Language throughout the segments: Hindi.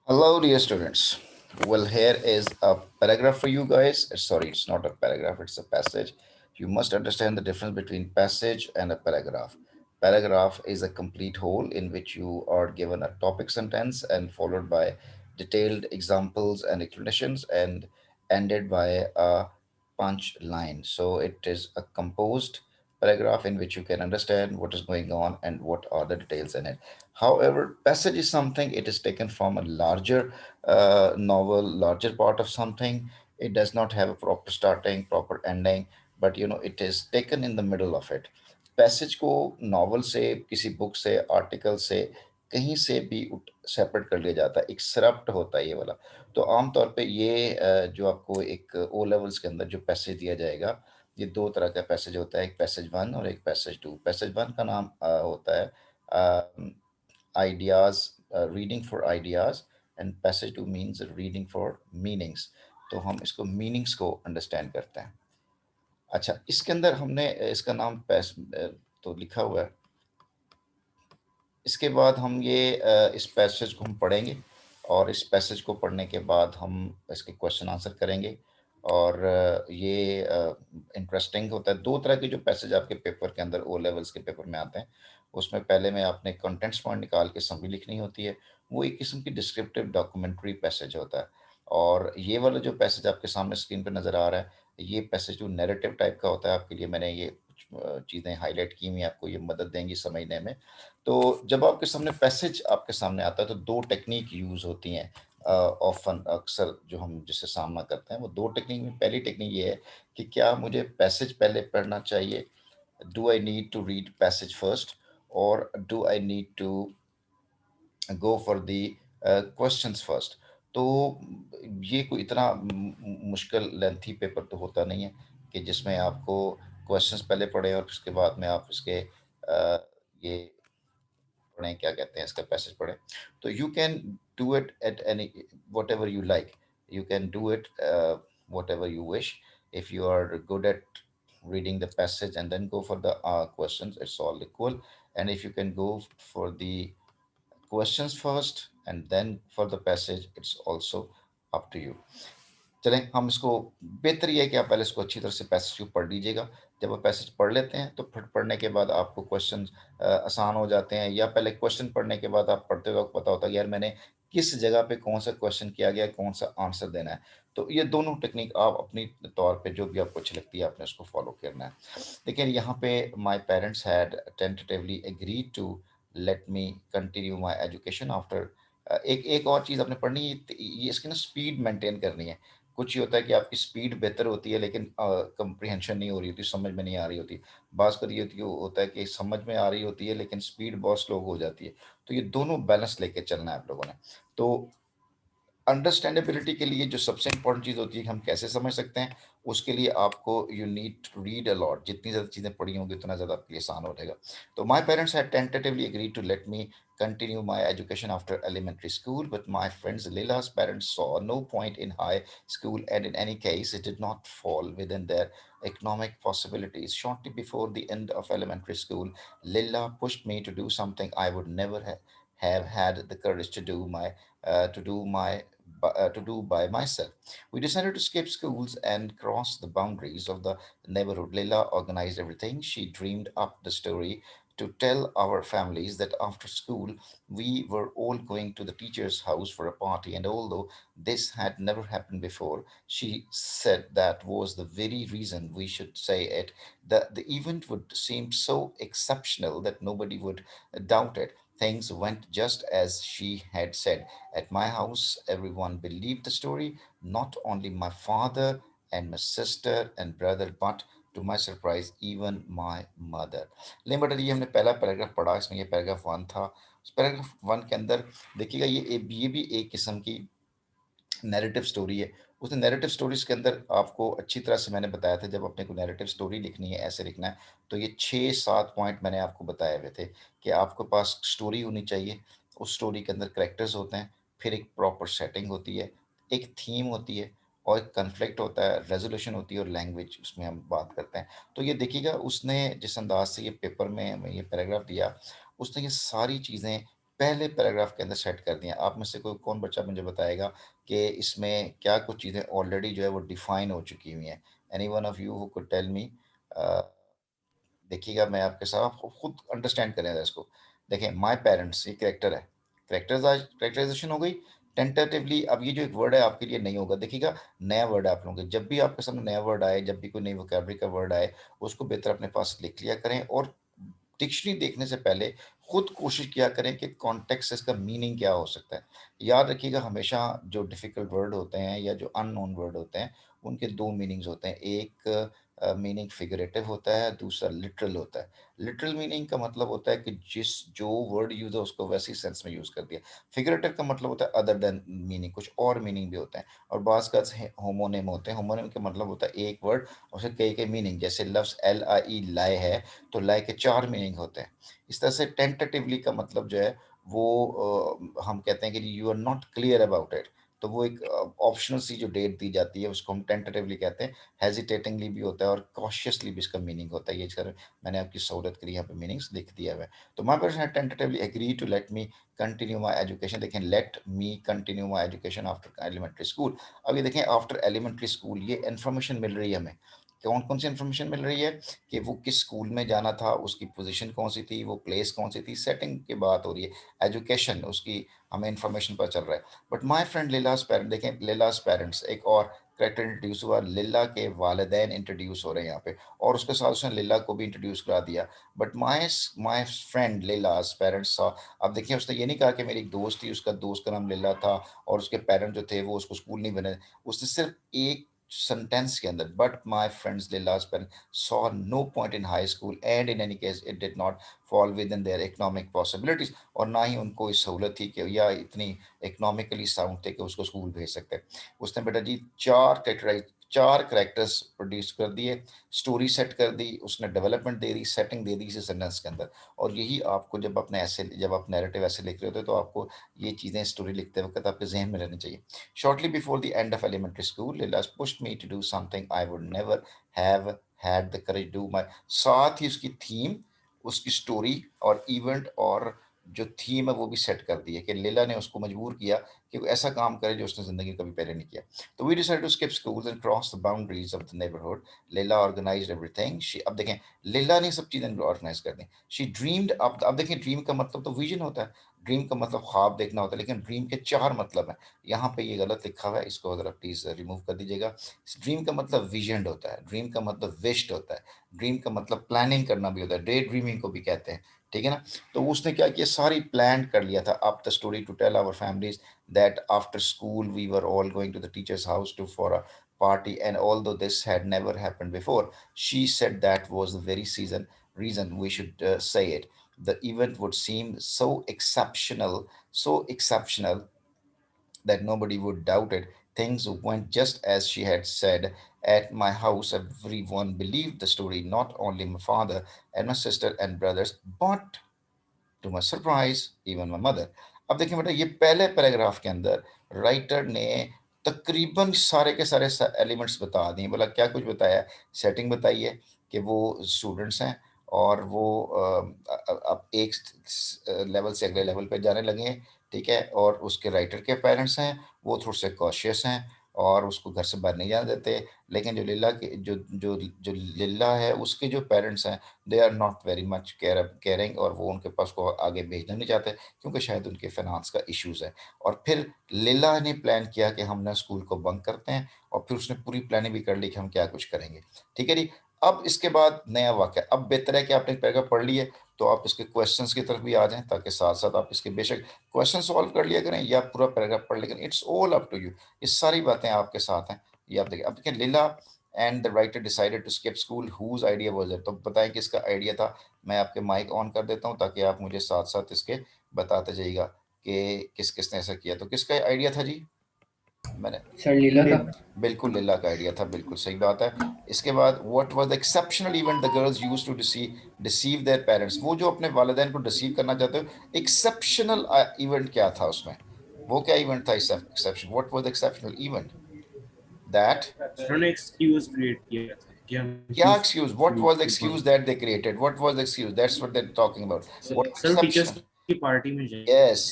Hello, dear students. Well, here is a paragraph for you guys. Sorry, it's not a paragraph, it's a passage. You must understand the difference between passage and a paragraph. Paragraph is a complete whole in which you are given a topic sentence and followed by detailed examples and explanations and ended by a punch line. So it is a composed paragraph in which you can understand what is going on and what are the details in it. However, passage is something, it is taken from a larger novel, larger part of something. It does not have a proper starting, proper ending, but it is taken in the middle of it. Passage को नॉवल से, किसी बुक से, आर्टिकल से, कहीं से भी सेपरेट कर लिया जाता है, एक सरप्ट होता है ये वाला। तो आमतौर पे ये जो आपको एक ओ लेवल्स के अंदर जो पैसेज दिया जाएगा, ये दो तरह का पैसेज होता है, एक पैसेज वन और एक पैसेज टू। पैसेज वन का नाम होता है ideas, reading for ideas, and passage two means reading for meanings. तो हम इसको मीनिंग्स को अंडरस्टैंड करते हैं। अच्छा, इसके अंदर हमने इसका नाम तो लिखा हुआ है। इसके बाद हम इस पैसेज को हम पढ़ेंगे और इस पैसेज को पढ़ने के बाद हम इसके क्वेश्चन आंसर करेंगे। और ये इंटरेस्टिंग होता है। दो तरह के जो पैसेज आपके पेपर के अंदर, ओ लेवल्स के पेपर में आते हैं, उसमें पहले में आपने कंटेंट्स पॉइंट निकाल के समरी लिखनी होती है। वो एक किस्म की डिस्क्रिप्टिव डॉक्यूमेंट्री पैसेज होता है। और ये वाला जो पैसेज आपके सामने स्क्रीन पर नज़र आ रहा है, ये पैसेज जो नैरेटिव टाइप का होता है, आपके लिए मैंने ये कुछ चीज़ें हाईलाइट की हुई हैं, आपको ये मदद देंगी समझने में। तो जब आपके सामने पैसेज आपके सामने आता है तो दो टेक्निक यूज़ होती हैं। ऑफ़न अक्सर जो हम जिससे सामना करते हैं वो दो टेक्निक में, पहली टेक्निक ये है कि क्या मुझे पैसेज पहले पढ़ना चाहिए? Do I need to read passage first और do I need to go for the questions first? तो ये कोई इतना मुश्किल लेंथी पेपर तो होता नहीं है कि जिसमें आपको क्वेश्चंस पहले पढ़ें और उसके बाद में आप इसके ये पढ़ें, क्या कहते हैं, इसका पैसेज पढ़ें। तो you can do it at any what ever you like, you can do it what ever you wish. If you are good at reading the passage and then go for the questions, it's all equal. And if you can go for the questions first and then for the passage, it's also up to you. चलें हम इसको, बेहतर ये है कि आप पहले इसको अच्छी तरह से पैसेज को पढ़ लीजिएगा। जब आप पैसेज पढ़ लेते हैं तो फिर पढ़ने के बाद आपको क्वेश्चन आसान हो जाते हैं, या पहले क्वेश्चन पढ़ने के बाद आप पढ़ते वक्त पता होता है कि यार मैंने किस जगह पे कौन सा क्वेश्चन किया गया, कौन सा आंसर देना है। तो ये दोनों टेक्निक आप अपनी तौर पे जो भी आपको अच्छी लगती है आपने उसको फॉलो करना है। लेकिन यहाँ पे my parents had tentatively agreed to let me continue my education after. एक एक और चीज़ आपने पढ़नी है, ये इसकी ना स्पीड मेंटेन करनी है। कुछ ये होता है कि आपकी स्पीड बेहतर होती है लेकिन कंप्रीहेंशन नहीं हो रही होती, समझ में नहीं आ रही होती। बात कर ये होता है कि समझ में आ रही होती है लेकिन स्पीड बहुत स्लो हो जाती है। तो ये दोनों बैलेंस लेके चलना है आप लोगों ने। तो अंडरस्टैंडेबिलिटी के लिए जो सबसे इंपॉर्टेंट चीज़ होती है कि हम कैसे समझ सकते हैं, उसके लिए आपको you need to read a lot. जितनी ज़्यादा चीज़ें पढ़ी होंगी उतना ज़्यादा आपके लिए आसान हो जाएगा। तो my parents had tentatively agreed to let me continue my education after elementary school, but my friends Lila's parents saw no point in high school, and in any case, it did not fall within their economic possibilities. Shortly before the end of elementary school, Lila pushed me to do something I would never have had the courage to do by myself. We decided to skip schools and cross the boundaries of the neighborhood. Leila organized everything. She dreamed up the story to tell our families that after school we were all going to the teacher's house for a party. And although this had never happened before, she said that was the very reason we should say it. The event would seem so exceptional that nobody would doubt it. Things went just as she had said. At my house, everyone believed the story, not only my father and my sister and brother, but to my surprise, even my mother. लेकिन बट ये हमने पहला पैराग्राफ पढ़ा, इसमें ये पैराग्राफ वन था। पैराग्राफ वन के अंदर देखिएगा, ये भी एक किस्म की नैरेटिव स्टोरी है। उसने नैरेटिव स्टोरीज के अंदर आपको अच्छी तरह से मैंने बताया था, जब अपने को नैरेटिव स्टोरी लिखनी है, ऐसे लिखना है, तो ये 6-7 पॉइंट मैंने आपको बताए हुए थे कि आपके पास स्टोरी होनी चाहिए, उस स्टोरी के अंदर कैरेक्टर्स होते हैं, फिर एक प्रॉपर सेटिंग होती है, एक थीम होती है, और एक कन्फ्लिक्ट होता है, रेजोल्यूशन होती है, और लैंग्वेज उसमें हम बात करते हैं। तो ये देखिएगा, उसने जिस अंदाज से ये पेपर में हमें ये पैराग्राफ दिया, उसने ये सारी चीज़ें पहले पैराग्राफ के अंदर सेट कर दिया। आप में से कोई कौन बच्चा मुझे बताएगा कि इसमें क्या कुछ चीज़ें ऑलरेडी जो है वो डिफाइन हो चुकी हुई हैं? Any one of you who could tell me? देखिएगा, मैं आपके साथ, आप खुद अंडरस्टैंड करें इसको। देखें, माय पेरेंट्स, ये करेक्टर है, करेक्टराइजेशन हो गई। टेंटेटिवली, अब ये जो एक वर्ड है आपके लिए नहीं होगा। देखिएगा, नया वर्ड आप लोगों के, जब भी आपके सामने नया वर्ड आए, जब भी कोई नई वोकैबुलरी का वर्ड आए, उसको बेहतर अपने पास लिख लिया करें, और डिक्शनरी देखने से पहले खुद कोशिश किया करें कि कॉन्टेक्स्ट, इसका मीनिंग क्या हो सकता है। याद रखिएगा, हमेशा जो डिफ़िकल्ट वर्ड होते हैं या जो अननोन वर्ड होते हैं, उनके दो मीनिंग्स होते हैं। एक मीनिंग फिगरेटिव होता है, दूसरा लिटरल होता है। लिटरल मीनिंग का मतलब होता है कि जिस जो वर्ड यूज़ है उसको वैसी सेंस में यूज़ कर दिया। फिगरेटिव का मतलब होता है अदर देन मीनिंग, कुछ और मीनिंग भी होते हैं। और बाज़ का होमोनिम होते हैं। होमोनिम का मतलब होता है एक वर्ड और उसके कई कई मीनिंग। जैसे लफ्ज़ LIE, लाए है, तो लाए के चार मीनिंग होते हैं। इस तरह से टेंटेटिवली का मतलब जो है वो हम कहते हैं कि you are not clear about it, तो वो एक ऑप्शनल सी जो डेट दी जाती है उसको हम टेंटेटिवली कहते हैं। हेजिटेटिंगली भी होता है और कॉशियसली भी इसका मीनिंग होता है। ये सर, मैंने आपकी सहूलत के लिए यहाँ पे मीनिंग्स लिख दिया हुआ है। तो my person tentatively agree to let me continue my education. देखें, let me continue my education after elementary school. अब ये देखें, आफ्टर एलिमेंट्री स्कूल, ये इन्फॉर्मेशन मिल रही है हमें। कौन कौन सी इन्फॉर्मेशन मिल रही है? कि वो किस स्कूल में जाना था, उसकी पोजीशन कौन सी थी, वो प्लेस कौन सी थी, सेटिंग की बात हो रही है, एजुकेशन, उसकी हमें इन्फॉर्मेशन पता चल रहा है। बट माई फ्रेंड लीलाज पेरेंट, देखें लीलाज पेरेंट्स, एक और करेक्टर इंट्रोड्यूस हुआ, लिल्ला के वालिदैन इंट्रोड्यूस हो रहे हैं यहाँ पे, और उसके साथ उसने लिल्ला को भी इंट्रोड्यूस करा दिया। But my my friend लीलाज parents सा, अब देखिए उसने ये नहीं कहा कि मेरी एक दोस्त थी, उसका दोस्त का नाम लिल्ला था और उसके पेरेंट जो थे वो उसको स्कूल नहीं बने। उसने सिर्फ एक सेंटेंस के अंदर, but my friends Leila's parents saw no point in high school and in any case it did not fall within their economic possibilities, और ना ही उनको इस सहूलत थी कि या इतनी इकोनॉमिकली साउंड थे कि उसको स्कूल भेज सकते। उसने बेटा जी चार करेक्टर्स प्रोड्यूस कर दिए, स्टोरी सेट कर दी, उसने डेवलपमेंट दे दी, सेटिंग दे दी इस सेंटेंस के अंदर। और यही आपको जब अपने ऐसे, जब आप नैरेटिव ऐसे लिख रहे होते हो तो आपको ये चीज़ें स्टोरी लिखते वक्त आपके जहन में रहनी चाहिए। Shortly before the end of elementary school, Lila's pushed me to do something I would never have had the courage do my. साथ ही उसकी थीम, उसकी स्टोरी और इवेंट और जो थीम है वो भी सेट कर दी है कि लीला ने उसको मजबूर किया कि वो ऐसा काम करे जो उसने ज़िंदगी में कभी पहले नहीं किया। तो we decided to skip schools and cross the boundaries of the neighbourhood. Lila organised everything. She, अब देखें, लीला ने सब चीज़ें ऑर्गेनाइज कर दी। शी ड्रीम्ड, अब देखें, ड्रीम का मतलब तो विजन होता है, ड्रीम का मतलब ख्वाब देखना होता है, लेकिन ड्रीम के चार मतलब हैं। यहाँ पे ये गलत लिखा हुआ है, इसको ज़रा प्लीज़ रिमूव कर दीजिएगा। ड्रीम का मतलब विजन होता है, ड्रीम का मतलब विश्ड होता है, ड्रीम का मतलब प्लानिंग करना भी होता है, डे ड्रीमिंग को भी कहते हैं। ठीक है ना? तो उसने क्या किया, सारी प्लान कर लिया था। अब the story to tell our families that after school we were all going to the teacher's house to for a party, and although this had never happened before, she said that was the very reason we should say it. The event would seem so exceptional that nobody would doubt it. Things went just as she had said. At my house, everyone believed the story, not only my father and my sister and brothers, but to my surprise even my mother. अब देखिए बेटा, ये पहले पैराग्राफ के अंदर राइटर ने तकरीबन सारे के सारे एलिमेंट्स बता दिए। बोला क्या कुछ बताया? सेटिंग बताई है कि वो स्टूडेंट्स हैं और वो अब एक लेवल से अगले लेवल पे जाने लगे हैं। ठीक है, और उसके राइटर के पेरेंट्स हैं, वो थोड़े से कॉशियस हैं और उसको घर से बाहर नहीं जाने देते। लेकिन जो लीला के जो जो लीला है, उसके जो पेरेंट्स हैं, they are not very much caring, और वो उनके पास को आगे भेजना नहीं चाहते क्योंकि शायद उनके फाइनेंस का इश्यूज है। और फिर लीला ने प्लान किया कि हम ना स्कूल को बंक करते हैं, और फिर उसने पूरी प्लानिंग भी कर ली कि हम क्या कुछ करेंगे। ठीक है जी। अब इसके बाद नया वाक्य, अब बेहतर है कि आपने पैराग्राफ पढ़ लिए तो आप इसके क्वेश्चंस की तरफ भी आ जाएं, ताकि साथ साथ आप इसके बेशक क्वेश्चन सॉल्व कर लिया करें या पूरा पैराग्राफ पढ़ लेकिन it's all up to you. ये सारी बातें आपके साथ हैं। ये आप देखिए, अब देखिए, Leila and the writer decided to skip school, whose idea was it? तो बताएं किसका आइडिया था। मैं आपके माइक ऑन कर देता हूं ताकि आप मुझे साथ साथ इसके बताते जाइएगा कि किस किसने ऐसा किया। तो किसका आइडिया था जी? मैंने, सर लीला का। बिल्कुल लीला का आइडिया था, बिल्कुल सही बात है। इसके बाद what was the exceptional event the girls used to deceive their parents? वो जो अपने वालिदैन को डिसीव करना चाहते हो, एक्सेप्शनल इवेंट क्या था उसमें? वो क्या इवेंट था exception? What was the exceptional event that, उन्होंने एक्सक्यूज क्रिएट किया था कि हम क्या excuse excuse? What was the create excuse that they created? What was the excuse? That's what they're talking about. What sir teachers exceptional? Party में जाएंगे। Yes,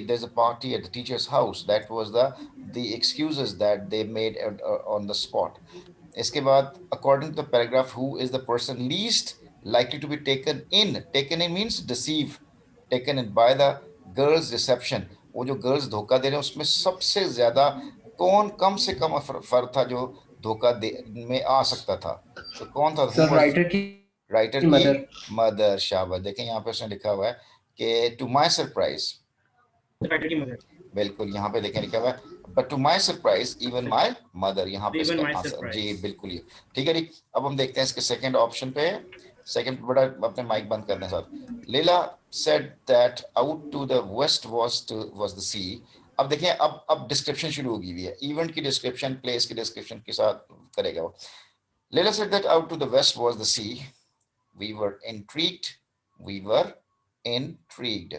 there's a party at the teacher's house. That was the excuses that they made on the spot. इसके बाद according to the paragraph, who is the person least likely to be taken in? Taken in means deceive. Taken in by the girls reception. वो जो girls धोखा दे रहे हैं उसमें सबसे ज्यादा कौन कम से कम फर्क था जो धोखा दे में आ सकता था? तो कौन था? Who सर was राइटर की राइटर की मदर। मदर? शाबाश। देखें यहाँ पे उसने लिखा हुआ है कि टू माई सरप्राइज, राइटर की मदर। बिल्कुल यहाँ पे देखें लिखा हुआ है but to my surprise even my mother, यहाँ पे इवन इसका माय आंसर जी सरप्राइज। बिल्कुल ये ठीक है जी। अब हम देखते हैं इसके सेकंड ऑप्शन पे। सेकंड बड़ा अपने माइक बंद कर दें साहब। Leila said that out to the west was the sea. अब देखें अब डिस्क्रिप्शन शुरू होगी हुई है, इवेंट की डिस्क्रिप्शन, प्लेस की डिस्क्रिप्शन के साथ करेगा वो। Leila said that out to the west was the sea, we were intrigued, we were intrigued,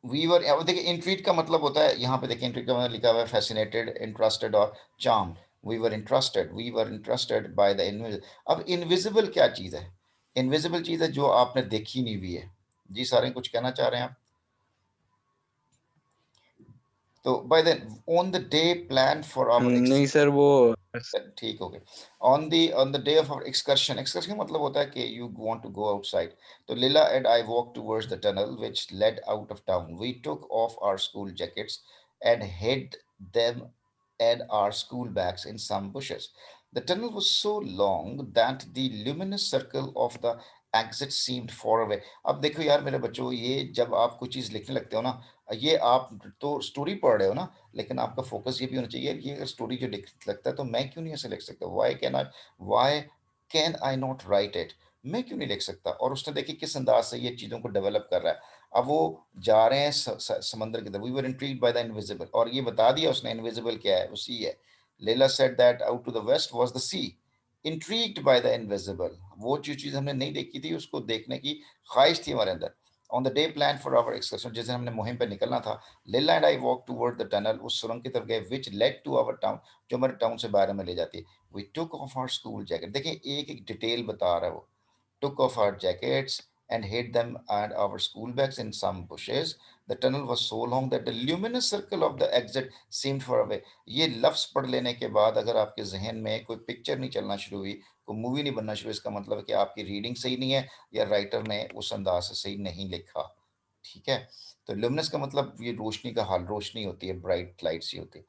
we were। अब देखिए इंट्रीड का मतलब होता है, यहाँ पे देखिए इंट्रीड का मतलब लिखा हुआ है फैसिनेटेड, इंटरेस्टेड और charmed. We were interested by the invisible. अब इनविजिबल क्या चीज़ है? इनविजिबल चीज़ है जो आपने देखी नहीं हुई है। जी सारे कुछ कहना चाह रहे हैं आप? तो by the on the day plan for our नहीं सर, वो ठीक हो गए। On the day of our excursion, excursion का मतलब होता है कि you want to go outside. तो Leila and I walk towards the tunnel which led out of town. We took off our school jackets and hid them and our school bags in some bushes. The tunnel was so long that the luminous circle of the exit seemed far away. अब देखो यार मेरे बच्चों, ये जब आप कोई चीज़ लिखने लगते हो ना, ये आप तो स्टोरी पढ़ रहे हो ना, लेकिन आपका फोकस ये भी होना चाहिए ये अगर स्टोरी जो लिख लगता है तो मैं क्यों नहीं ऐसे लिख सकता? Why can I not write it? मैं क्यों नहीं लिख सकता? और उसने देखिए किस अंदाज से ये चीज़ों को डेवलप कर रहा है। अब वो जा रहे हैं समंदर की तरफ। We were intrigued by the invisible, और ये बता दिया उसने इनविजिबल क्या है, वो सी है। Leila said that out to the west was the sea, intrigued by the invisible. वो जो चीज़ हमने नहीं देखी थी उसको देखने की ख्वाहिश थी हमारे अंदर। On the day plan for our excursion, जिस दिन हमने मुहिम पर निकलना था, Leila and I walk toward the tunnel, उस सुरंग की तरफ गए, which led to our town, जो हमारे टाउन से बाहर में ले जाती है। We took off our school jacket, देखिए एक एक डिटेल बता रहा है वो। took off our jackets and hid them and our school bags in some bushes. The tunnel was so long that the luminous circle of the exit seemed far away. ये लफ्ज़ पढ़ लेने के बाद अगर आपके जहन में कोई पिक्चर नहीं चलना शुरू हुई, कोई मूवी नहीं बनना शुरू हुई, इसका मतलब है कि आपकी रीडिंग सही नहीं है या राइटर ने उस अंदाज से सही नहीं लिखा। ठीक है, तो ल्यूमिनस का मतलब ये रोशनी का हाल, रोशनी होती है, ब्राइट लाइट सी होती है।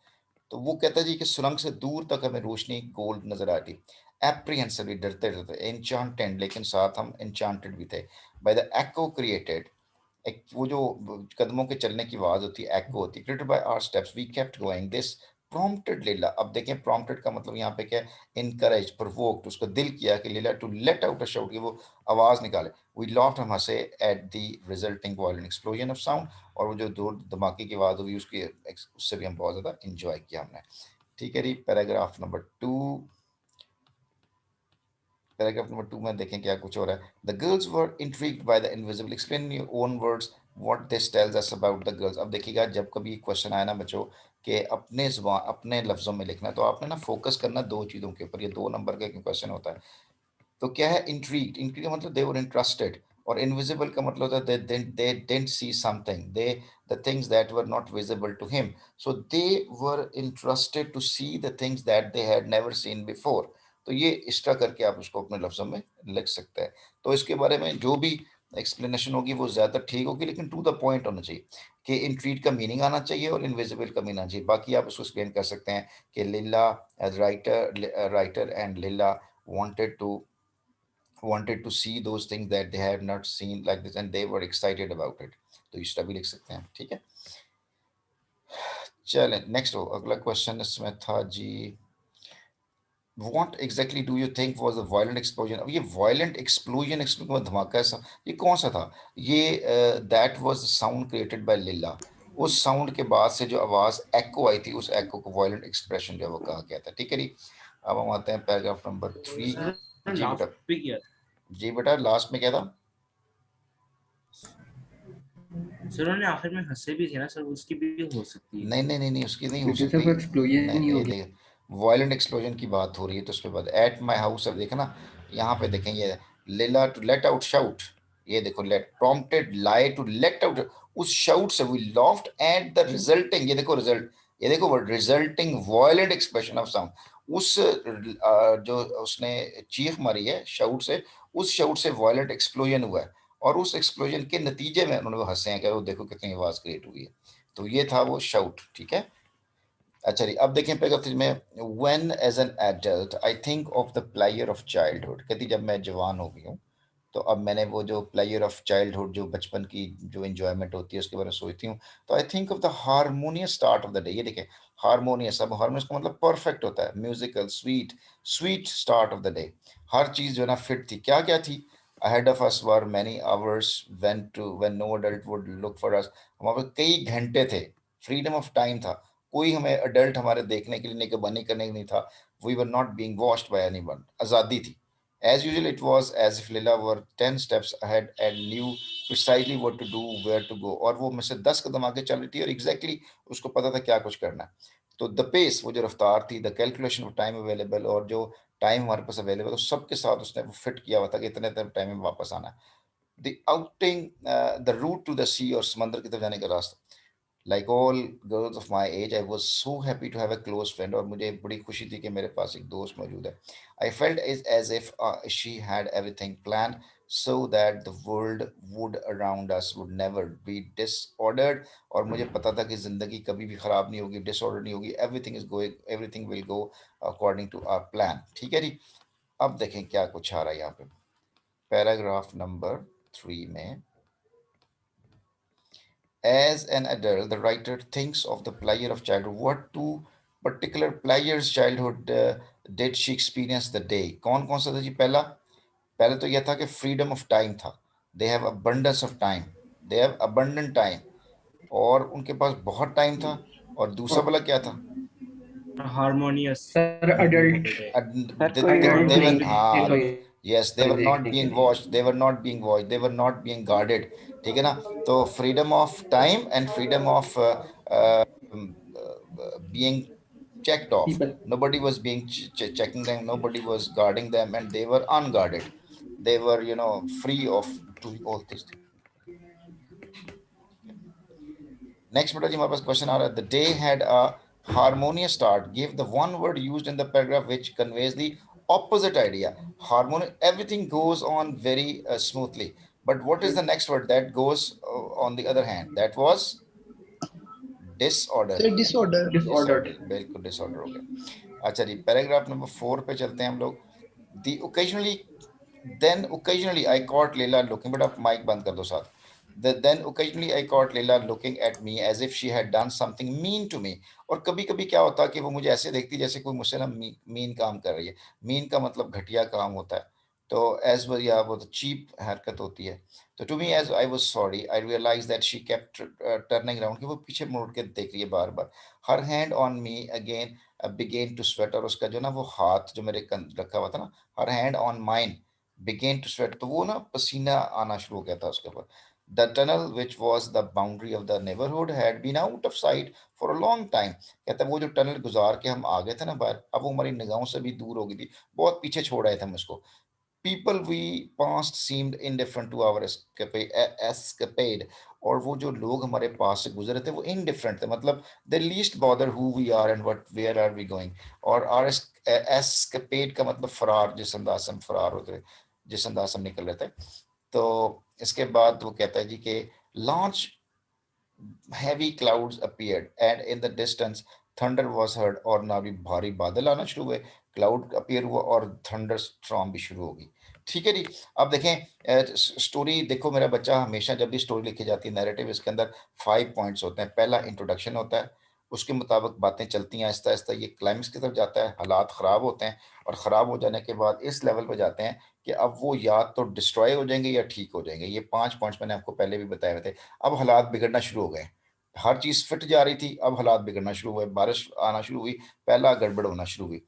तो वो कहता है जी कि सुरंग से दूर तक हमें रोशनी गोल्ड नजर आती। एप्रीहेंसिवली, डरते डरते, एन्चांटेड, लेकिन साथ हम एन्चांटेड भी थे, बाय द एको क्रिएटेड, एक वो जो कदमों के चलने की आवाज होती है, एको होती है, created by our steps, we kept going, this prompted Leila. अब देखें प्रॉम्प्टेड का मतलब यहाँ पे क्या है? इनकरेज, प्रोवोक्ड, उसको दिल किया कि Leila to let out a shout, कि वो आवाज निकाले। वी लॉफ्ड, हम हंसे, at the resulting violent explosion of sound, और वो जो दो धमाके की आवाज हुई उसकी, उससे भी हम बहुत ज्यादा इंजॉय किया हमने। ठीक है जी, पैराग्राफ नंबर 2। पैराग्राफ नंबर 2 में देखें क्या कुछ हो रहा है। The girls were intrigued by the invisible, explain in your own words what this tells us about the girls. अब देखिएगा जब कभी क्वेश्चन आया ना बच्चों कि अपने जुबान अपने लफ्जों में लिखना, तो आपने ना फोकस करना दो चीज़ों के ऊपर। ये 2 नंबर का क्वेश्चन होता है। तो क्या है इंट्रीग्ड? इंट्रीग का मतलब दे वर इंटरेस्टेड, और इनविजिबल का मतलब होता है they didn't see something, they the things that were not visible to him, so they were interested to see the things that they had never seen before. तो ये इस तरह करके आप उसको अपने लफ्जों में लिख सकते हैं। तो इसके बारे में जो भी एक्सप्लेनेशन होगी वो ज़्यादा ठीक होगी, लेकिन टू द पॉइंट होना चाहिए कि इंट्रीड का मीनिंग आना चाहिए और इनविजिबल का मीनिंग आना चाहिए। बाकी आप उसको एक्सप्लेन कर सकते हैं कि Leila writer and Leila wanted to wanted to see those things that they had not seen like this and they were excited about it। तो इस तरह भी लिख सकते हैं। ठीक है, चलें नेक्स्ट हो। अगला क्वेश्चन इसमें था जी, What exactly do you think was the violent explosion? अब ये violent explosion, explosion धमाका ऐसा, ये कौन सा था? ये that was the sound created by Lilla। उस साउंड के बाद से जो आवाज एको आई थी, उस एको को वायलेंट एक्सप्रेशन जो है वो कहा गया था। ठीक है जी, अब हम आते हैं पैराग्राफ नंबर 3। सर जी बेटा, लास्ट पे किया था। जी बेटा लास्ट में क्या था? सर उन्होंने आखिर में हंसे भी थे ना सर, उसकी भी हो सकती है। नहीं नहीं नहीं नहीं, उसकी नहीं हो क्योंकि सकती। सब एक्सप्लोजन नहीं ही हो नहीं, गया। देखिए वायलेंट एक्सप्लोजन की बात हो रही है तो उस पर बात। एट माई हाउस, अब देखे ना यहाँ पे देखें ये Lila to let out shout, ये देखो, let prompted lie to let out, उस शाउट से we laughed at the resulting, ये देखो रिजल्ट, ये देखो word resulting violent expression of sound, उस जो उसने चीख मारी है शाउट से, उस शाउट से वायलेंट एक्सप्लोजन हुआ है, और उस एक्सप्लोजन के नतीजे में उन्होंने वो हंसे हैं कि वो देखो कितनी आवाज क्रिएट हुई है। तो ये था वो शाउट, ठीक है। अच्छा जी, अब देखें पैराग्राफ में, when as an adult I think of the player of childhood, कहती जब मैं जवान हो गई हूँ, तो अब मैंने वो जो प्लेयर ऑफ चाइल्डहुड, जो बचपन की जो एंजॉयमेंट होती है उसके बारे में सोचती हूँ, तो आई think of the harmonious start of the day. ये देखें, हारमोनियस, अब हारमोनियस का मतलब परफेक्ट होता है, musical, sweet, sweet start of the day. हर चीज जो है ना फिट थी, क्या क्या थी, ahead of us were many hours when no adult would look for us, हमारे पास कई घंटे थे, फ्रीडम ऑफ टाइम था, कोई हमें अडल्ट हमारे देखने के लिए निगरानी करने के नहीं था, we were not being watched by anyone, आज़ादी थी। As usual, it was as if Leela were 10 steps ahead and knew precisely what to do, where to go. और वो मुझसे 10 कदम आगे चल रही थी और एग्जैक्टली उसको पता था क्या कुछ करना है। तो द पेस, वो जो रफ्तार थी, the calculation of time available, और जो टाइम हमारे पास अवेलेबल, तो सबके साथ उसने वो फिट किया हुआ था कि इतने टाइम में वापस आना है। The outing, the route to the sea, और समंदर की तरफ जाने का रास्ता। Like all girls of my age I was so happy to have a close friend, और मुझे बड़ी खुशी थी कि मेरे पास एक दोस्त मौजूद है। I felt as if she had everything plan so that the world would around us would never be disordered, और मुझे पता था कि जिंदगी कभी भी खराब नहीं होगी, डिसऑर्डर नहीं होगी, everything is going, everything will go according to our plan, ठीक है जी। अब देखें क्या कुछ आ रहा है यहाँ पे पैराग्राफ नंबर 3 में। As an adult, the writer thinks of the player of childhood. What two particular players' childhood did she experience the day? कौन कौन सा था जी? पहला, पहले तो यह था कि फ्रीडम ऑफ टाइम था, they have abundance of time, they have abundant time, और उनके पास बहुत टाइम था। और दूसरा और वाला क्या था? हारमोनियस सर हो अडल्ट, गए। सर कोई अडल्ट They were, नहीं हारमोनियस थे हाँ, कोई yes, they were not देखने के being लिए। watched, they were not being watched, they were not being guarded, ठीक है ना। तो freedom of time and freedom of being checked off, people. nobody was being checking them, nobody was guarding them, and they were unguarded, they were, free of doing all these things। Next बेटा जी हमारे पास क्वेश्चन आ रहा है, the day had a harmonious start, give the one word used in the paragraph which conveys the opposite idea। Harmonious, everything goes on very smoothly, but what is the next word that goes on the other hand? That was disorder। Sir disorder. Disordered. Disorder, बिल्कुल डिसऑर्डर हो गया। अच्छा जी, पैराग्राफ नंबर 4 पे चलते हैं हम लोग। The occasionally, then occasionally I caught Leila looking, but आप माइक बंद कर दो साथ। Then occasionally I caught Leila looking at me as if she had done something mean to me। और कभी कभी क्या होता है कि वो मुझे ऐसे देखती जैसे कोई मुझसे ना मीन काम कर रही है। मीन का मतलब घटिया काम होता है। तो एज वो, या वो तो चीप हरकत होती है। तो to me as I was sorry I realise that she kept turning around, कि वो पीछे मुड़ के देख रही है बार बार। Her hand on me again began to sweat, और उसका जो ना वो हाथ जो मेरे रखा हुआ था ना, her hand on mine began to sweat, तो वो ना पसीना आना शुरू हो गया था उसके ऊपर। The tunnel which was the boundary of the neighbourhood had been out of sight for a long time. कहता है वो जो टनल गुजार के हम आ गए थे ना बाहर, अब वो हमारी निगाहों से भी दूर हो गई थी, बहुत पीछे छोड़ आए थे हम उसको। People we passed seemed indifferent to our escapade, और वो जो लोग हमारे पास से गुजरे थे वो इनडिफरेंट थे, मतलब they least bother who we are and what where are we going. और आर एस्केपेड का मतलब फरार, जिस अंदाज से हम फरार होते, जिस अंदाज से हम निकल रहे थे। तो इसके बाद वो कहता है जी कि launch heavy clouds appeared and in the distance thunder was heard, और ना भी भारी बादल आना शुरू हुए, क्लाउड अपीयर हुआ और थंडर स्ट्रॉम भी शुरू होगी। ठीक है जी। अब देखें स्टोरी, देखो मेरा बच्चा, हमेशा जब भी स्टोरी लिखी जाती है नैरेटिव, इसके अंदर 5 पॉइंट्स होते हैं। पहला इंट्रोडक्शन होता है, उसके मुताबिक बातें चलती हैं, आहिस्ता आहिस्ता ये क्लाइमेक्स की तरफ जाता है, हालात ख़राब होते हैं, और ख़राब हो जाने के बाद इस लेवल पर जाते हैं कि अब वो या तो डिस्ट्रॉय हो जाएंगे या ठीक हो जाएंगे। ये 5 पॉइंट्स मैंने आपको पहले भी बताए हुए थे। अब हालात बिगड़ना शुरू हो गए, हर चीज फिट जा रही थी, अब हालात बिगड़ना शुरू हुए, बारिश आना शुरू हुई, पहला गड़बड़ होना शुरू हुई।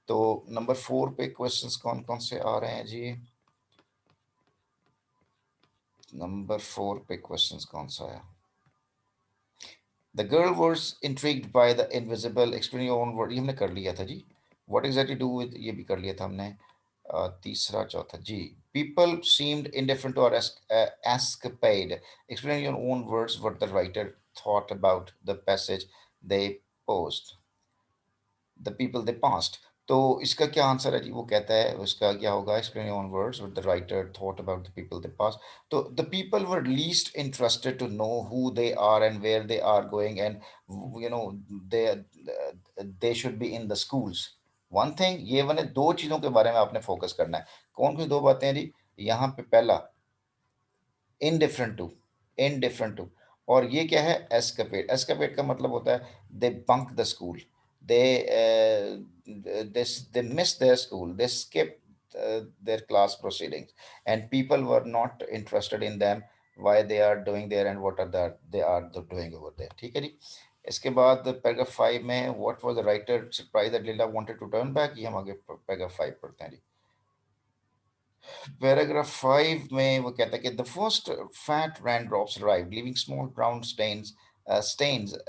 तो नंबर 4 पे क्वेश्चंस कौन कौन से आ रहे हैं जी? नंबर 4 पे क्वेश्चंस कौन सा है? The girl was intrigued bye the invisible, explain your own word, ये हमने कर लिया था जी। व्हाट एग्जैक्टली डू विद, ये भी कर लिया था हमने। तीसरा चौथा जी, People seemed indifferent to our escapade. Explain in your own words what the writer thought about the passage they posed, the people they passed. तो इसका क्या आंसर है जी? वो कहता है उसका क्या होगा? Explain your own words what the writer thought about the people they passed. तो the people were least interested to know who they are and where they are going, and you know they they should be in the schools. One thing, ये मैंने दो चीजों के बारे में आपने फोकस करना है. कौन सी दो बातें हैं जी? यहाँ पे पहला, इनडिफरेंट टू, इनडिफरेंट टू, और ये क्या है? एस्केपेड. एस्केपेड का मतलब होता है they bunk the school, they they miss their school, they skip their class proceedings, and people were not interested in them, why they are doing there and what are they are doing over there. ठीक है जी. इसके बाद पैराग्राफ 5 में what was the writer surprise that Lilla wanted to turn back, ये हम आगे पैराग्राफ 5 पढ़ते हैं जी. Paragraph 5 में वो कहता है कि the first fat raindrops arrived, leaving small brown stains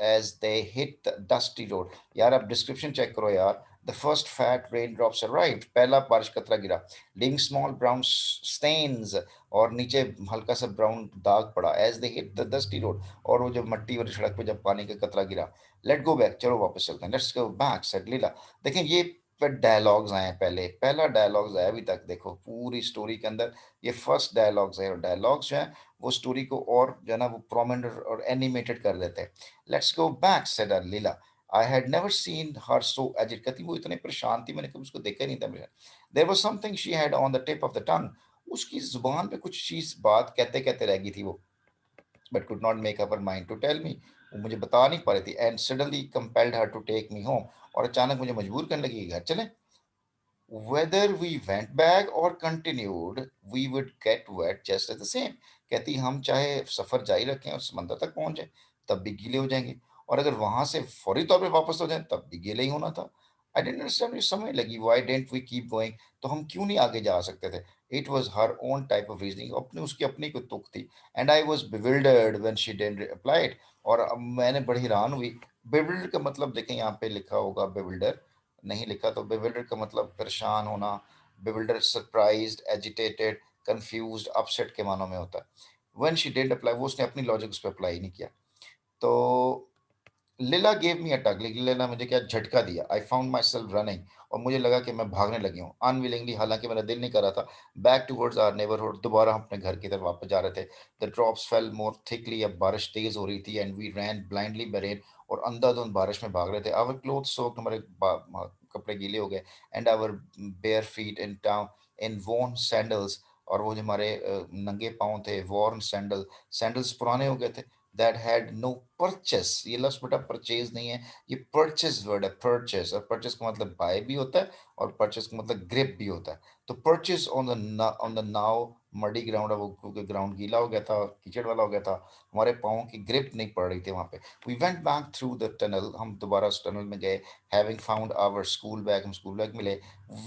as they hit the dusty road. यार आप डिस्क्रिप्शन चेक करो यार. The first fat raindrops arrived, पहला बारिश कतरा गिरा, leaving small brown stains, और नीचे हल्का सा ब्राउन दाग पड़ा, as they hit the dusty road, और वो जब मट्टी वाली सड़क पे जब पानी का कतरा गिरा. Let go back, चलो वापस चलते हैं. Let's go back, said लीला. देखें ये पर डायलॉग्स आए हैं. पहले पहला डायलॉग्स आया अभी तक, देखो पूरी स्टोरी के अंदर ये फर्स्ट डायलॉग्स है, और डायलॉग्स जो है वो स्टोरी को और जो है ना वो प्रोमिनेंट और एनिमेटेड कर देते हैं. Let's go back said Leela. I had never scene her so agit. कहती वो इतने परेशान थी, मैंने कभी उसको देखा ही नहीं था. मेरे there was something she had on the tip of the tongue. उसकी जुबान पे कुछ चीज बात कहते कहते रह गई थी वो, but could not make up her mind to tell me. वो मुझे बता नहीं पा रही थी. And suddenly compelled her to take me home. और अचानक मुझे मजबूर करने लगी कि घर चले. Whether we went back or continued, we would get wet just as the same. कहती हम चाहे सफर जारी रखें और समंदर तक पहुंच जाए तब भी गीले हो जाएंगे, और अगर वहां से फौरी तौर पे वापस हो जाए तब भी गीले ही होना था. I didn't understand. मुझे समझ लगी why didn't we keep going, तो हम क्यों नहीं आगे जा सकते थे. It was her own type of reasoning, अपनी उसकी अपनी कोई तुक थी. And I was bewildered when she didn't apply it. और अब मैंने बड़ी हैरान हुई. बिविल्ड का मतलब देखें यहाँ पे लिखा होगा बिविल्डर, नहीं लिखा तो bewildered का मतलब परेशान होना. bewildered surprised, agitated, confused, upset के मानों में होता है. व्हेन शी डिड अप्लाई, वो उसने अपनी लॉजिक उस पर अप्लाई नहीं किया. तो लिला गेव मी अ टग, लिला ने मुझे क्या झटका दिया. I found my self running, और मुझे लगा कि मैं भागने लगी हूँ. अनविलिंगली, हालांकि मेरा दिल नहीं कर रहा था. बैक टूवर्ड्स आवर नेबरहुड, दोबारा हम अपने घर की तरफ वापस जा रहे थे. The drops fell more thickly, अब बारिश तेज हो रही थी. And we ran blindly barren, और अंधाधुंध बारिश में भाग रहे थे. आवर क्लोथ सोक्ड, हमारे कपड़े गीले हो गए. And our bare feet in town in worn sandals, और वो जो हमारे नंगे पाँव थे, वॉर्न सैंडल, सैंडल्स पुराने हो गए थे. That had no purchase. ये लफ्ज बेटा परचेज नहीं है, ये परचेस वर्ड है. परचेस, और परचेस का मतलब बाय भी होता है, और परचेस का मतलब ग्रिप भी होता है. तो purchase on the now muddy ground है वो, क्योंकि ग्राउंड गीला हो गया था, कीचड़ वाला हो गया था, हमारे पाँव की ग्रिप नहीं पड़ रही थी वहाँ पे. We went back through the tunnel, हम दोबारा उस टनल में गए. Having found our school bag, हम स्कूल बैग मिले.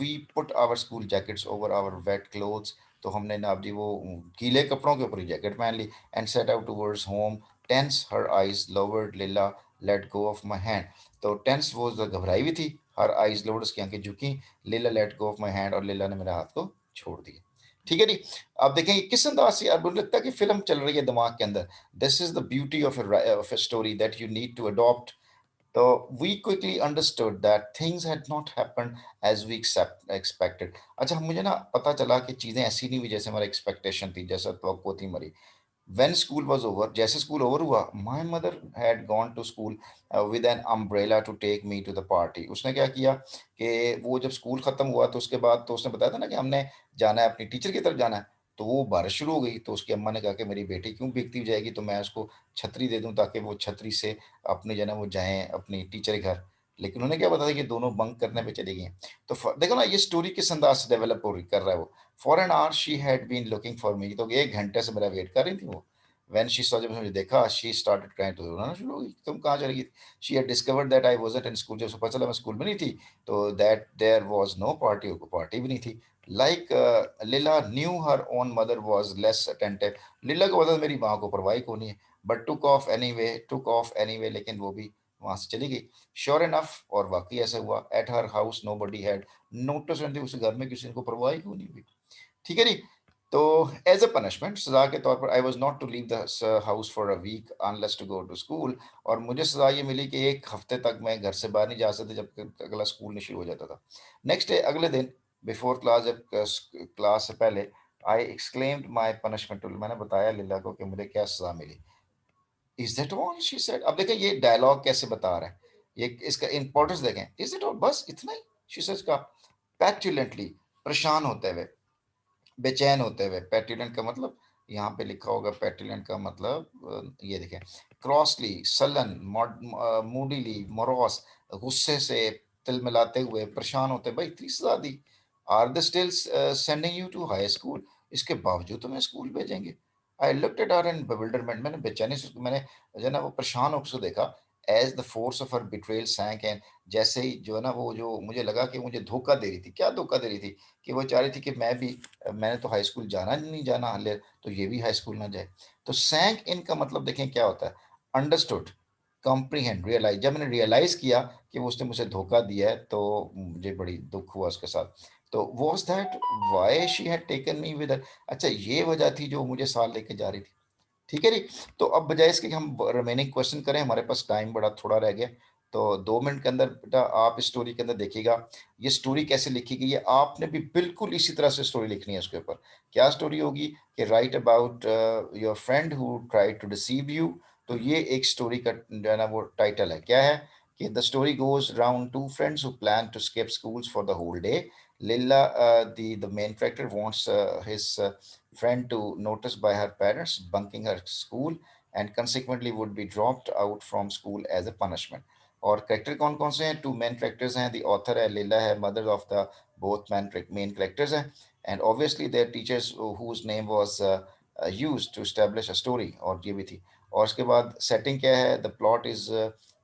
We put our school jackets over our wet clothes, तो हमने ना अब जी वो गीले कपड़ों के ऊपर ही जैकेट पहन ली. And set out towards home. Tense, her eyes lowered, Leela let go of my hand. तो टेंस वो घबराई हुई थी. हर आइज लोवर्ड, उसकी आंखें झुकी. Leela let go of my hand, और लीला ने मेरे हाथ को छोड़ दिया. ठीक है जी. आप देखें कि किस अंदाज से यार, मुझे लगता है कि फिल्म चल रही है दिमाग के अंदर. This is the beauty of a story that you need to adopt. तो we quickly understood that things had not happened as we expected. अच्छा, मुझे ना पता चला कि चीज़ें ऐसी नहीं हुई जैसे हमारी एक्सपेक्टेशन थी, जैसा तो थी हमारी. When school was over, जैसे स्कूल ओवर हुआ, my mother had gone to school with an umbrella to take me to the party. उसने क्या किया कि वो जब स्कूल खत्म हुआ तो उसके बाद तो उसने बताया था ना कि हमने जाना है अपनी टीचर की तरफ जाना है. तो वो बारिश शुरू हो गई, तो उसकी अम्मा ने कहा कि मेरी बेटी क्यों भीगती हुई जाएगी, तो मैं उसको छतरी दे दूं ताकि वो छतरी से अपने जो है ना वो जाएं अपनी टीचर के घर. लेकिन उन्हें क्या पता था कि दोनों बंक करने पे चली गई हैं. तो देखो ना ये स्टोरी किस अंदाज से डेवलप हो रही कर रहा है वो. For an hour she had been looking for me, तो 1 घंटे से मेरा वेट कर रही थी वो. When she saw, जब मुझे देखा, she started crying, तो रोना शुरू हो गई. तुम कहाँ चली गई? She had discovered that I wasn't in school. जब उसको पता चला मैं स्कूल में नहीं थी, तो that there was no party, को पार्टी भी नहीं थी. Like Lila knew her own mother was less attentive. लीला को पता था मेरी माँ को परवाह को नहीं है. But took off anyway, लेकिन वो भी वहां से चली गई. Sure enough, और वाकई ऐसा हुआ. At her house nobody had noticed anything. उस घर में किसी को परवाह क्यों नहीं हुई. ठीक है जी. तो एज अ पनिशमेंट, सजा के तौर पर, I was not to leave the house for a week unless to go to school. और मुझे सजा ये मिली कि एक हफ्ते तक मैं घर से बाहर नहीं जा सकता जब तक अगला स्कूल नहीं शुरू हो जाता था। नेक्स्ट डे, अगले दिन, बिफोर क्लास, जब क्लास से पहले, I exclaimed my punishment to, मैंने बताया लीला को कि मुझे क्या सजा मिली। Is that all she said. अब देखें ये डायलॉग कैसे बता रहा है, ये इसका इंपॉर्टेंस देखें। इज इट ऑल, बस इतना ही? शी सेज का पैचुलेंटली, परेशान होते हुए, बेचैन होते हुए। पेटुलेंट का मतलब यहाँ पे लिखा होगा, पेटुलेंट का मतलब ये देखें, क्रॉसली, सलन, मूडीली, मोरॉस, गुस्से से, तिलमिलाते हुए, परेशान होते, भाई इतनी सजा दी। Are they still sending you to high school, इसके बावजूद तुम्हें स्कूल भेजेंगे? I looked at her in bewilderment, मैंने बेचैनी से मैंने जो है ना वो परेशान होकर उसको देखा। As the force of her betrayal sank, and जैसे ही जो है ना वो, जो मुझे लगा कि मुझे धोखा दे रही थी। क्या धोखा दे रही थी? कि वो चाह रही थी कि मैं भी, मैंने तो हाई स्कूल जाना नहीं जाना हाले, तो ये भी हाई स्कूल ना जाए। तो सैंक इन का मतलब देखें क्या होता है, अंडरस्टूड, कॉम्प्रीहेंड, रियलाइज। जब मैंने रियलाइज किया कि वो उसने मुझे धोखा दिया है, तो मुझे बड़ी दुख हुआ उसके साथ। तो was that why she had taken me with her? अच्छा, ये वजह थी जो मुझे साथ लेके जा रही थी। ठीक है जी। तो अब बजाय इसके कि हम रिमेनिंग क्वेश्चन करें, हमारे पास टाइम बड़ा थोड़ा रह गया, तो 2 मिनट के अंदर बेटा आप इस स्टोरी के अंदर देखिएगा ये स्टोरी कैसे लिखी गई है। आपने भी बिल्कुल इसी तरह से स्टोरी लिखनी है उसके ऊपर। क्या स्टोरी होगी कि write about your friend who try to deceive you. तो ये एक स्टोरी का जो है ना वो टाइटल है, क्या है कि the story goes round two friends who plan to skip schools for the whole day. Lilla, the main character, wants his friend to notice by her parents bunking her school, and consequently would be dropped out from school as a punishment. और करेक्टर कौन कौन से हैं? 2 मेन करेक्टर्स हैं, द ऑथर है, लीला है, mother of the both main characters हैं, and obviously their teachers whose name was used to establish a story, और ये भी थी। और उसके बाद सेटिंग क्या है? The plot is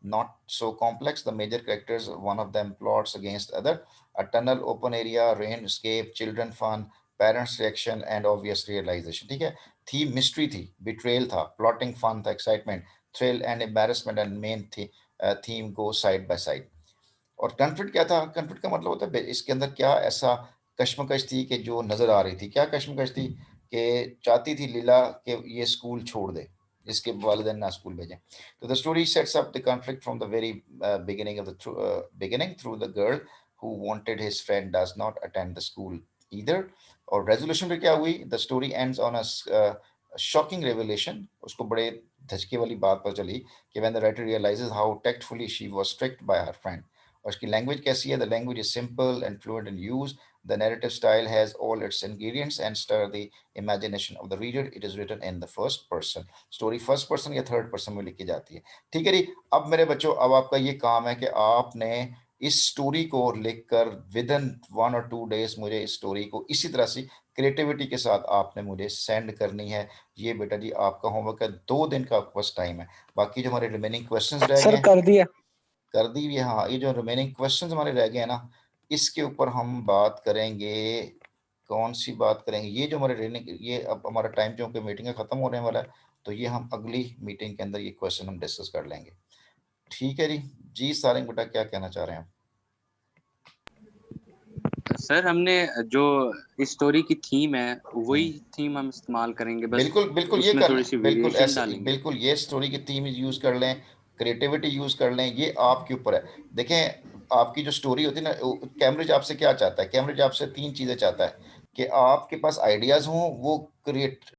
not so complex. The major characters, one of them plots against other. A tunnel, open area, rain, escape, children fun, parents reaction and obvious realisation. ठीक है। थीम मिस्ट्री थी, बिट्रेयल था, प्लॉटिंग फन था, excitement, thrill and embarrassment, and main थी theme go side by side. और कॉन्फ्लिक्ट क्या था? कॉन्फ्लिक्ट का मतलब होता है इसके अंदर क्या ऐसा कश्मकश थी कि जो नजर आ रही थी। क्या कश्मकश थी? कि चाहती थी लीला कि ये स्कूल छोड़ दे, इसके वालिदैन ना स्कूल भेजें। तो the story sets up the conflict from the very beginning of the beginning through the girl who wanted his friend does not attend the school either. और रेजोल्यूशन पे क्या हुई? The story ends on a shocking revelation. उसको बड़े धचके वाली बात पर चली कि when the writer realises how tactfully she was tricked by her friend. और इसकी लैंग्वेज कैसी है? The language is simple and fluent in use. The narrative style has all its ingredients and stir the imagination of the reader. It is written in the first person. Story first person या थर्ड पर्सन में लिखी जाती है। ठीक है जी। अब मेरे बच्चों, अब आपका ये काम है कि आपने इस स्टोरी को लिखकर विद इन 1 और 2 डेज मुझे इस स्टोरी को इसी तरह से क्रिएटिविटी के साथ आपने मुझे सेंड करनी है। ये बेटा जी आपका होमवर्क है, 2 दिन का आपके पास टाइम है। बाकी जो हमारे रिमेनिंग क्वेश्चंस रह गए सर हैं, कर दिया। कर दी भी। हाँ, ये जो रिमेनिंग क्वेश्चंस हमारे रह गए हैं ना, इसके ऊपर हम बात करेंगे। कौन सी बात करेंगे? ये जो हमारे रिमेनिंग, ये अब हमारा टाइम जो मीटिंग का खत्म होने वाला है, तो ये हम अगली मीटिंग के अंदर ये क्वेश्चन हम डिस्कस कर लेंगे। ठीक है जी। जी सारंग बेटा, क्या कहना चाह रहे हैं? सर हमने जो इस स्टोरी की थीम है वही हम्म, थीम हम इस्तेमाल करेंगे, बस बिल्कुल बिल्कुल ये उसमें कर थोड़ी लें, सी बिल्कुल वेरिएशन ऐसे, डालेंगे। बिल्कुल ये स्टोरी की थीम यूज कर लें, क्रिएटिविटी यूज कर लें, ये आपके ऊपर है। देखें, आपकी जो स्टोरी होती है ना, कैम्ब्रिज आपसे क्या चाहता है? कैम्ब्रिज आपसे 3 चीजें चाहता है कि आपके पास आइडियाज हों, वो क्रिएट